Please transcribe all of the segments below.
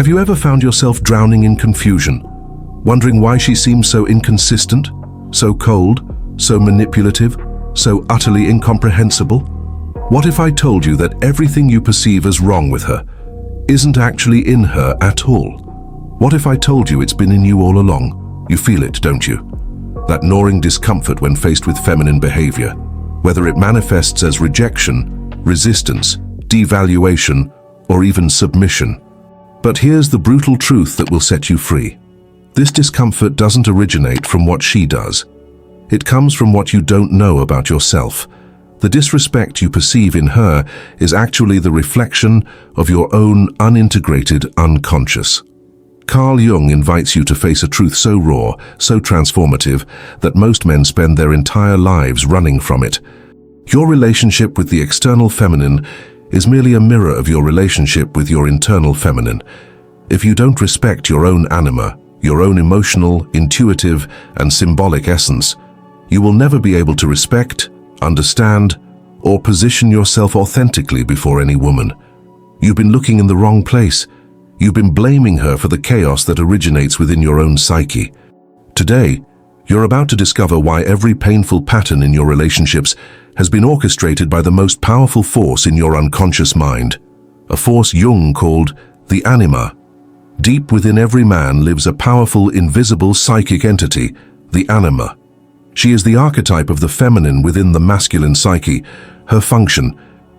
Have you ever found yourself drowning in confusion, wondering why she seems so inconsistent, so cold, so manipulative, so utterly incomprehensible? What if I told you that everything you perceive as wrong with her isn't actually in her at all? What if I told you it's been in you all along? You feel it, don't you? That gnawing discomfort when faced with feminine behavior, whether it manifests as rejection, resistance, devaluation, or even submission. But here's the brutal truth that will set you free. This discomfort doesn't originate from what she does. It comes from what you don't know about yourself. The disrespect you perceive in her is actually the reflection of your own unintegrated unconscious. Carl Jung invites you to face a truth so raw, so transformative, that most men spend their entire lives running from it. Your relationship with the external feminine is merely a mirror of your relationship with your internal feminine. If you don't respect your own anima, your own emotional, intuitive, and symbolic essence, you will never be able to respect, understand, or position yourself authentically before any woman. You've been looking in the wrong place. You've been blaming her for the chaos that originates within your own psyche. Today, you're about to discover why every painful pattern in your relationships has been orchestrated by the most powerful force in your unconscious mind, a force Jung called the anima. Deep within every man lives a powerful, invisible psychic entity, the anima. She is the archetype of the feminine within the masculine psyche. Her function,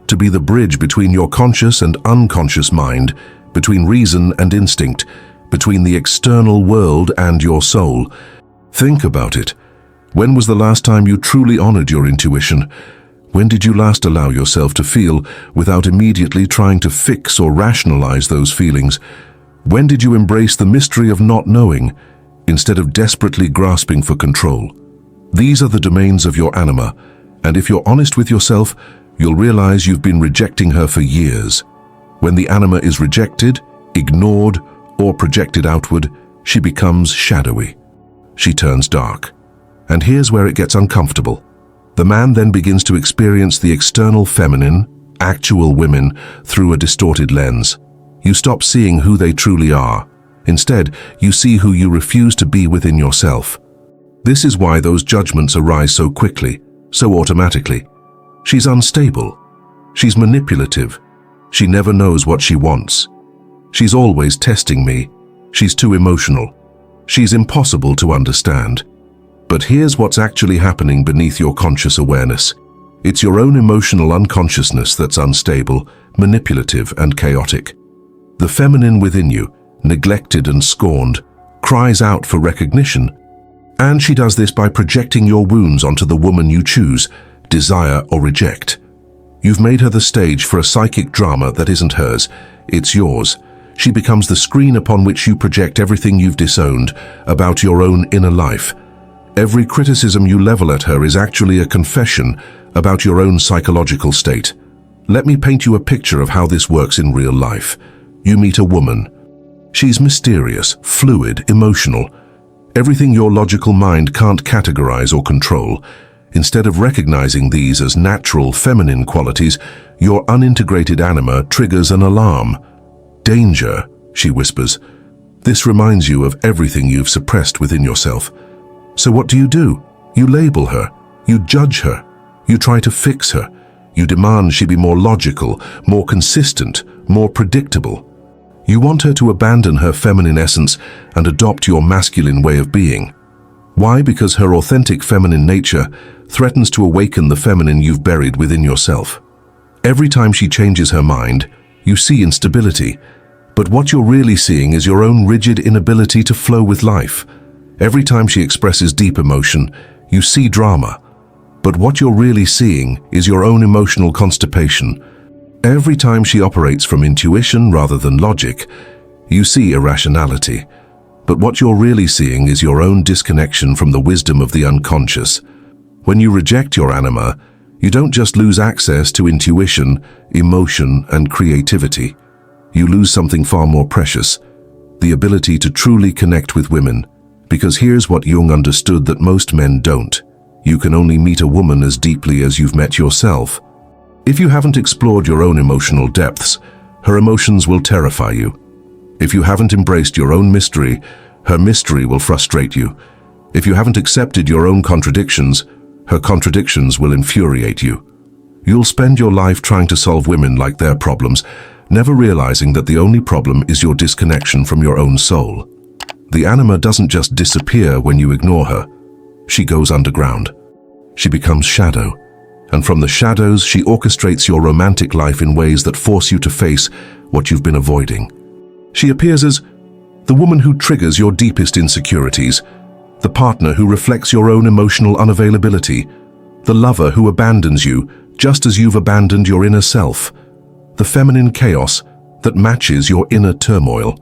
to be the bridge between your conscious and unconscious mind, between reason and instinct, between the external world and your soul. Think about it. When was the last time you truly honored your intuition? When did you last allow yourself to feel without immediately trying to fix or rationalize those feelings? When did you embrace the mystery of not knowing instead of desperately grasping for control? These are the domains of your anima, and if you're honest with yourself, you'll realize you've been rejecting her for years. When the anima is rejected, ignored, or projected outward, she becomes shadowy. She turns dark. And here's where it gets uncomfortable. The man then begins to experience the external feminine, actual women, through a distorted lens. You stop seeing who they truly are. Instead, you see who you refuse to be within yourself. This is why those judgments arise so quickly, so automatically. She's unstable. She's manipulative. She never knows what she wants. She's always testing me. She's too emotional. She's impossible to understand. But here's what's actually happening beneath your conscious awareness. It's your own emotional unconsciousness that's unstable, manipulative, and chaotic. The feminine within you, neglected and scorned, cries out for recognition. And she does this by projecting your wounds onto the woman you choose, desire, or reject. You've made her the stage for a psychic drama that isn't hers, it's yours. She becomes the screen upon which you project everything you've disowned about your own inner life. Every criticism you level at her is actually a confession about your own psychological state. Let me paint you a picture of how this works in real life. You meet a woman. She's mysterious, fluid, emotional. Everything your logical mind can't categorize or control. Instead of recognizing these as natural feminine qualities, your unintegrated anima triggers an alarm. Danger, she whispers. This reminds you of everything you've suppressed within yourself. So what do? You label her. You judge her. You try to fix her. You demand she be more logical, more consistent, more predictable. You want her to abandon her feminine essence and adopt your masculine way of being. Why? Because her authentic feminine nature threatens to awaken the feminine you've buried within yourself. Every time she changes her mind, you see instability. But what you're really seeing is your own rigid inability to flow with life. Every time she expresses deep emotion, you see drama. But what you're really seeing is your own emotional constipation. Every time she operates from intuition rather than logic, you see irrationality. But what you're really seeing is your own disconnection from the wisdom of the unconscious. When you reject your anima, you don't just lose access to intuition, emotion, and creativity. You lose something far more precious, the ability to truly connect with women. Because here's what Jung understood that most men don't. You can only meet a woman as deeply as you've met yourself. If you haven't explored your own emotional depths, her emotions will terrify you. If you haven't embraced your own mystery, her mystery will frustrate you. If you haven't accepted your own contradictions, her contradictions will infuriate you. You'll spend your life trying to solve women like their problems, never realizing that the only problem is your disconnection from your own soul. The anima doesn't just disappear when you ignore her. She goes underground. She becomes shadow. And from the shadows, she orchestrates your romantic life in ways that force you to face what you've been avoiding. She appears as the woman who triggers your deepest insecurities, the partner who reflects your own emotional unavailability, the lover who abandons you just as you've abandoned your inner self, the feminine chaos that matches your inner turmoil.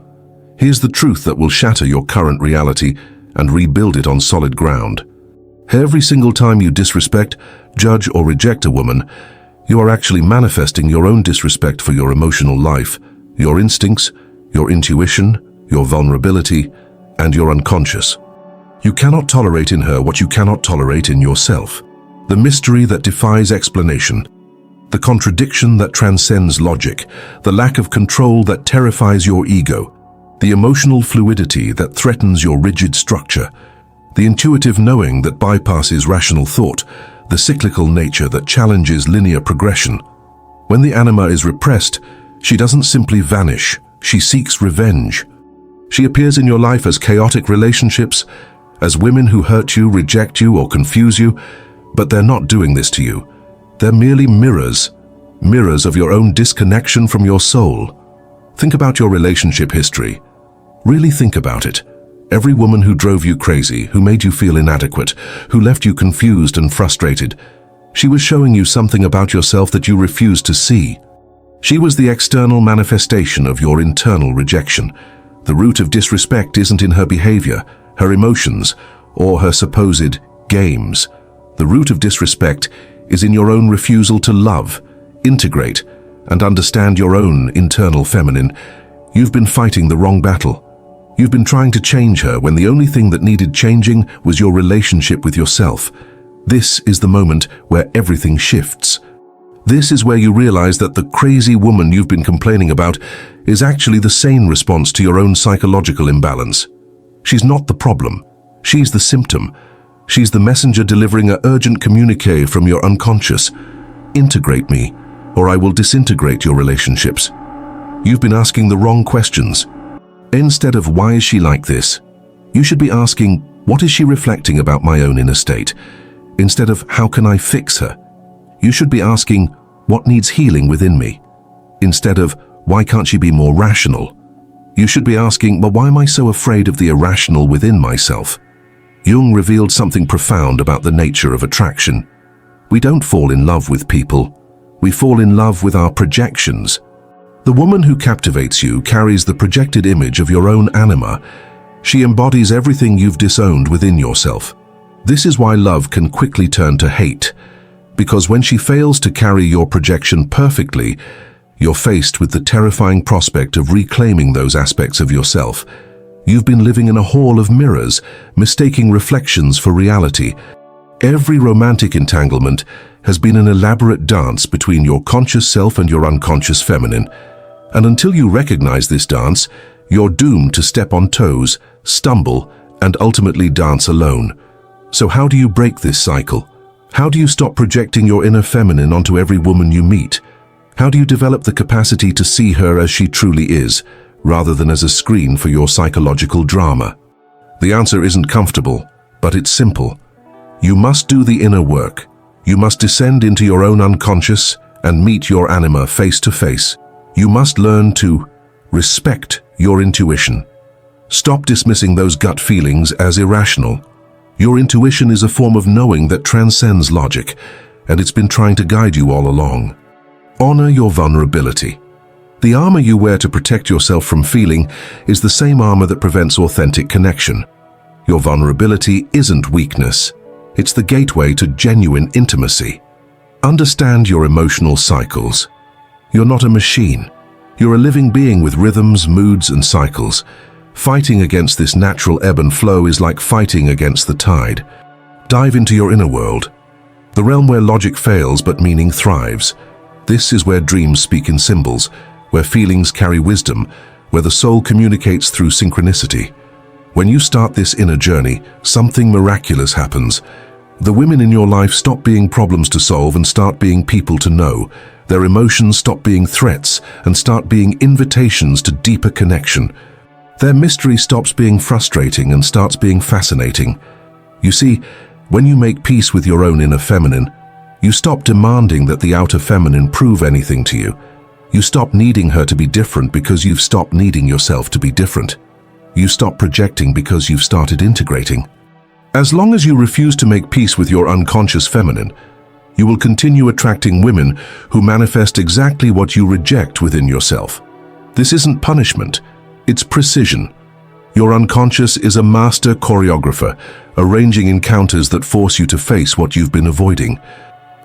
Here's the truth that will shatter your current reality and rebuild it on solid ground. Every single time you disrespect, judge, or reject a woman, you are actually manifesting your own disrespect for your emotional life, your instincts, your intuition, your vulnerability, and your unconscious. You cannot tolerate in her what you cannot tolerate in yourself. The mystery that defies explanation, the contradiction that transcends logic, the lack of control that terrifies your ego, the emotional fluidity that threatens your rigid structure, the intuitive knowing that bypasses rational thought, the cyclical nature that challenges linear progression. When the anima is repressed, she doesn't simply vanish, she seeks revenge. She appears in your life as chaotic relationships, as women who hurt you, reject you, or confuse you, but they're not doing this to you. They're merely mirrors of your own disconnection from your soul. Think about your relationship history. Really think about it. Every woman who drove you crazy, who made you feel inadequate, who left you confused and frustrated, she was showing you something about yourself that you refused to see. She was the external manifestation of your internal rejection. The root of disrespect isn't in her behavior, her emotions, or her supposed games. The root of disrespect is in your own refusal to love, integrate, and understand your own internal feminine. You've been fighting the wrong battle. You've been trying to change her when the only thing that needed changing was your relationship with yourself. This is the moment where everything shifts. This is where you realize that the crazy woman you've been complaining about is actually the sane response to your own psychological imbalance. She's not the problem. She's the symptom. She's the messenger delivering an urgent communique from your unconscious. Integrate me, or I will disintegrate your relationships. You've been asking the wrong questions. Instead of why is she like this, you should be asking, what is she reflecting about my own inner state? Instead of how can I fix her, you should be asking, what needs healing within me? Instead of why can't she be more rational, you should be asking, well, why am I so afraid of the irrational within myself? Jung revealed something profound about the nature of attraction. We don't fall in love with people. We fall in love with our projections. The woman who captivates you carries the projected image of your own anima. She embodies everything you've disowned within yourself. This is why love can quickly turn to hate, because when she fails to carry your projection perfectly, you're faced with the terrifying prospect of reclaiming those aspects of yourself. You've been living in a hall of mirrors, mistaking reflections for reality. Every romantic entanglement has been an elaborate dance between your conscious self and your unconscious feminine. And until you recognize this dance, you're doomed to step on toes, stumble, and ultimately dance alone. So how do you break this cycle? How do you stop projecting your inner feminine onto every woman you meet? How do you develop the capacity to see her as she truly is, rather than as a screen for your psychological drama? The answer isn't comfortable, but it's simple. You must do the inner work. You must descend into your own unconscious and meet your anima face to face. You must learn to respect your intuition. Stop dismissing those gut feelings as irrational. Your intuition is a form of knowing that transcends logic, and it's been trying to guide you all along. Honor your vulnerability. The armor you wear to protect yourself from feeling is the same armor that prevents authentic connection. Your vulnerability isn't weakness. It's the gateway to genuine intimacy. Understand your emotional cycles. You're not a machine. You're a living being with rhythms, moods, and cycles. Fighting against this natural ebb and flow is like fighting against the tide. Dive into your inner world, the realm where logic fails but meaning thrives. This is where dreams speak in symbols, where feelings carry wisdom, where the soul communicates through synchronicity. When you start this inner journey, something miraculous happens. The women in your life stop being problems to solve and start being people to know. Their emotions stop being threats and start being invitations to deeper connection. Their mystery stops being frustrating and starts being fascinating. You see, when you make peace with your own inner feminine, you stop demanding that the outer feminine prove anything to you. You stop needing her to be different because you've stopped needing yourself to be different. You stop projecting because you've started integrating. As long as you refuse to make peace with your unconscious feminine, you will continue attracting women who manifest exactly what you reject within yourself. This isn't punishment, it's precision. Your unconscious is a master choreographer, arranging encounters that force you to face what you've been avoiding.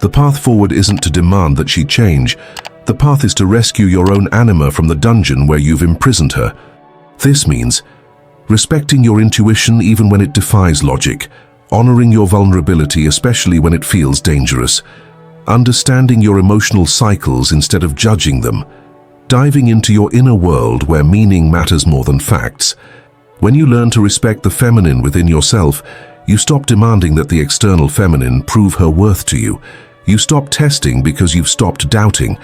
The path forward isn't to demand that she change. The path is to rescue your own anima from the dungeon where you've imprisoned her. This means respecting your intuition even when it defies logic, honoring your vulnerability especially when it feels dangerous, understanding your emotional cycles instead of judging them, diving into your inner world where meaning matters more than facts. When you learn to respect the feminine within yourself, you stop demanding that the external feminine prove her worth to you. You stop testing because you've stopped doubting.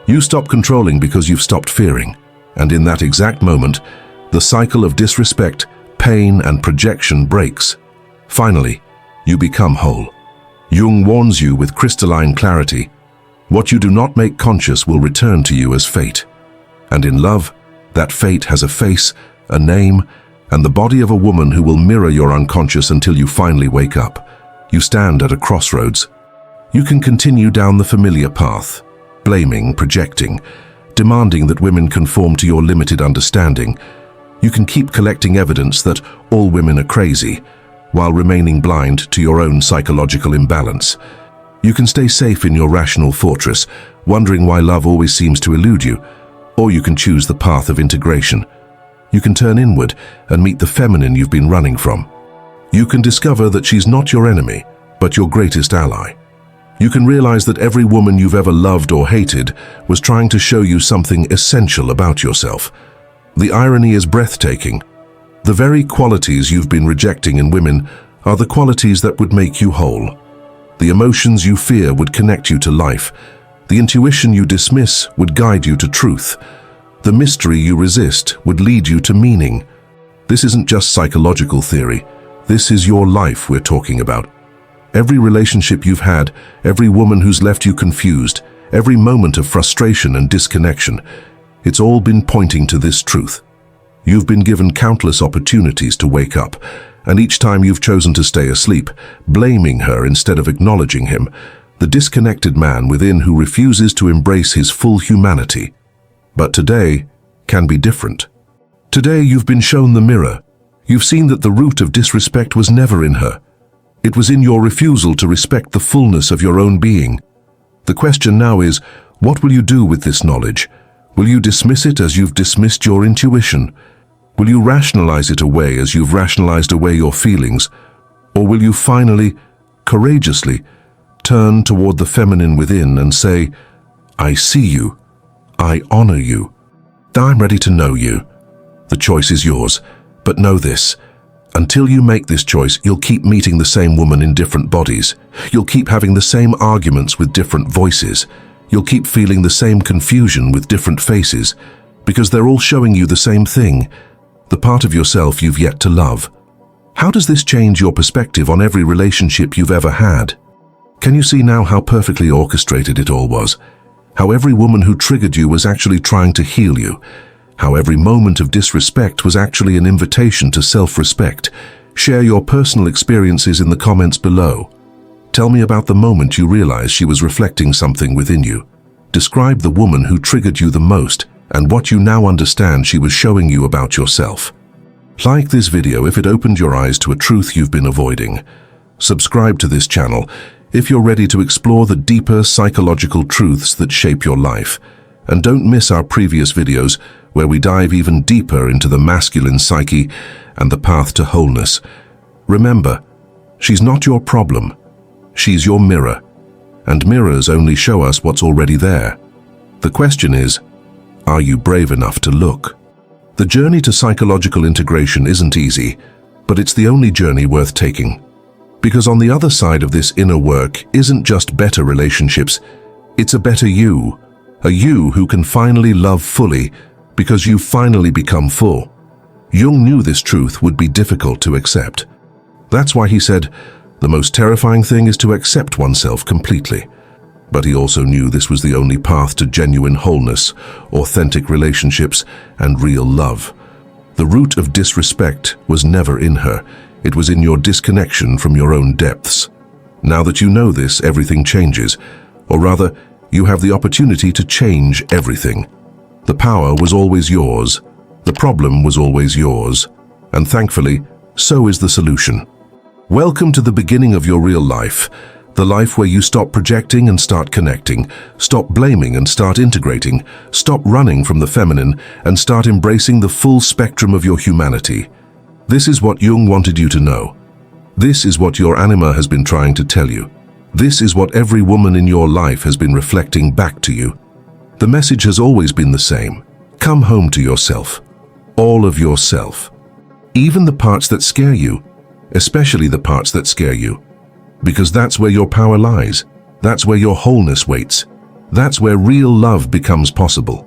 You stop controlling because you've stopped fearing. And in that exact moment, the cycle of disrespect, pain, and projection breaks. Finally, you become whole. Jung warns you with crystalline clarity. What you do not make conscious will return to you as fate. And in love, that fate has a face, a name, and the body of a woman who will mirror your unconscious until you finally wake up. You stand at a crossroads. You can continue down the familiar path, blaming, projecting, demanding that women conform to your limited understanding. You can keep collecting evidence that all women are crazy, while remaining blind to your own psychological imbalance. You can stay safe in your rational fortress, wondering why love always seems to elude you, or you can choose the path of integration. You can turn inward and meet the feminine you've been running from. You can discover that she's not your enemy, but your greatest ally. You can realize that every woman you've ever loved or hated was trying to show you something essential about yourself. The irony is breathtaking. The very qualities you've been rejecting in women are the qualities that would make you whole. The emotions you fear would connect you to life. The intuition you dismiss would guide you to truth. The mystery you resist would lead you to meaning. This isn't just psychological theory. This is your life we're talking about. Every relationship you've had, every woman who's left you confused, every moment of frustration and disconnection, it's all been pointing to this truth. You've been given countless opportunities to wake up, and each time you've chosen to stay asleep, blaming her instead of acknowledging him, the disconnected man within who refuses to embrace his full humanity. But today can be different. Today you've been shown the mirror. You've seen that the root of disrespect was never in her. It was in your refusal to respect the fullness of your own being. The question now is, what will you do with this knowledge? Will you dismiss it as you've dismissed your intuition? Will you rationalize it away as you've rationalized away your feelings? Or will you finally, courageously, turn toward the feminine within and say, I see you, I honor you, I'm ready to know you. The choice is yours, but know this. Until you make this choice, you'll keep meeting the same woman in different bodies. You'll keep having the same arguments with different voices. You'll keep feeling the same confusion with different faces, because they're all showing you the same thing, the part of yourself you've yet to love. How does this change your perspective on every relationship you've ever had? Can you see now how perfectly orchestrated it all was? How every woman who triggered you was actually trying to heal you? How every moment of disrespect was actually an invitation to self-respect? Share your personal experiences in the comments below. Tell me about the moment you realized she was reflecting something within you. Describe the woman who triggered you the most and what you now understand she was showing you about yourself. Like this video if it opened your eyes to a truth you've been avoiding. Subscribe to this channel if you're ready to explore the deeper psychological truths that shape your life. And don't miss our previous videos where we dive even deeper into the masculine psyche and the path to wholeness. Remember, she's not your problem. She's your mirror, and mirrors only show us what's already there. The question is, are you brave enough to look? The journey to psychological integration isn't easy, but it's the only journey worth taking. Because on the other side of this inner work isn't just better relationships, it's a better you. A you who can finally love fully because you've finally become full. Jung knew this truth would be difficult to accept. That's why he said, the most terrifying thing is to accept oneself completely. But he also knew this was the only path to genuine wholeness, authentic relationships, and real love. The root of disrespect was never in her. It was in your disconnection from your own depths. Now that you know this, everything changes. Or rather, you have the opportunity to change everything. The power was always yours. The problem was always yours. And thankfully, so is the solution. Welcome to the beginning of your real life. The life where you stop projecting and start connecting, stop blaming and start integrating, stop running from the feminine and start embracing the full spectrum of your humanity. This is what Jung wanted you to know. This is what your anima has been trying to tell you. This is what every woman in your life has been reflecting back to you. The message has always been the same. Come home to yourself. All of yourself. Even the parts that scare you, especially the parts that scare you. Because that's where your power lies. That's where your wholeness waits. That's where real love becomes possible.